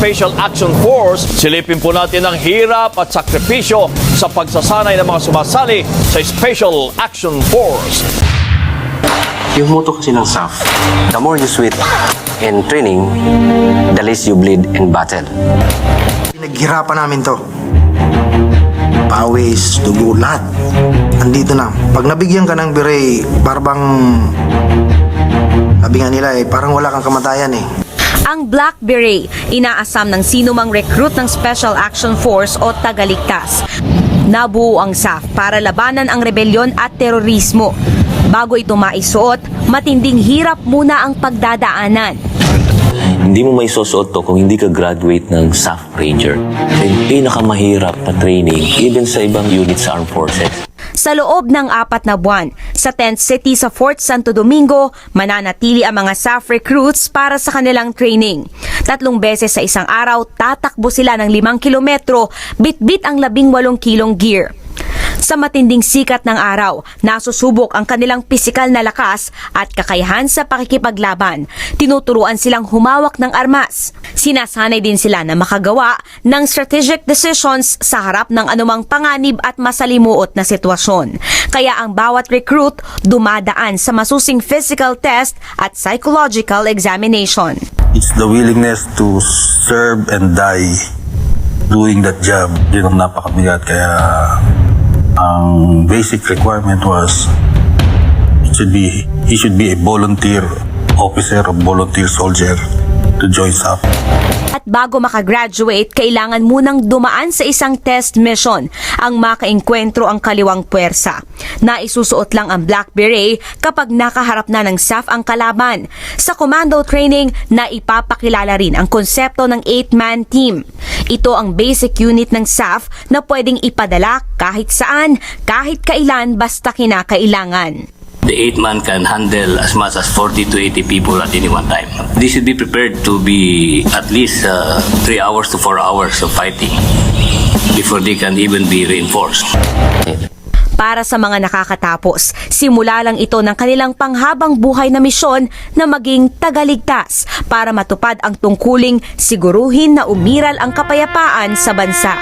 Special Action Force, silipin po natin ang hirap at sakripisyo sa pagsasanay ng mga sumasali sa Special Action Force. Yung motto kasi ng SAF, the more you sweat in training, the less you bleed in battle. Pinaghirapan namin to. Pawis, dugo, lahat. Andito na. Pag nabigyan ka ng beret, parang sabi nga nila parang wala kang kamatayan eh. Ang Black Beret, inaasam ng sino mang recruit ng Special Action Force o tagaligtas. Nabuo ang SAF para labanan ang rebelyon at terorismo. Bago ito maisuot, matinding hirap muna ang pagdadaanan. Hindi mo may susuot to kung hindi ka graduate ng SAF Ranger. Yung pinakamahirap na training even sa ibang unit sa Armed Forces. Sa loob ng 4 na buwan, sa tent city sa Fort Santo Domingo, mananatili ang mga SAF recruits para sa kanilang training. 3 beses sa isang araw, tatakbo sila ng 5 kilometro, bitbit ang 18 kilong gear. Sa matinding sikat ng araw, nasusubok ang kanilang pisikal na lakas at kakayahan sa pakikipaglaban. Tinuturuan silang humawak ng armas. Sinasanay din sila na makagawa ng strategic decisions sa harap ng anumang panganib at masalimuot na sitwasyon. Kaya ang bawat recruit dumadaan sa masusing physical test at psychological examination. It's the willingness to serve and die doing that job. Yun ang napakabigat. Kaya ang basic requirement was he should be a volunteer officer or volunteer soldier to join SAF. At bago makagraduate, kailangan munang dumaan sa isang test mission ang makaengkwentro ang kaliwang puwersa. Naisusuot lang ang Black Beret kapag nakaharap na ng SAF ang kalaban. Sa commando training, naipapakilala rin ang konsepto ng 8-man team. Ito ang basic unit ng SAF na pwedeng ipadala kahit saan, kahit kailan, basta kinakailangan. The 8-man can handle as much as 40 to 80 people at any one time. They should be prepared to be at least 3 hours to 4 hours of fighting before they can even be reinforced. Para sa mga nakakatapos, simula lang ito ng kanilang panghabang buhay na misyon na maging tagaligtas para matupad ang tungkuling siguruhin na umiral ang kapayapaan sa bansa.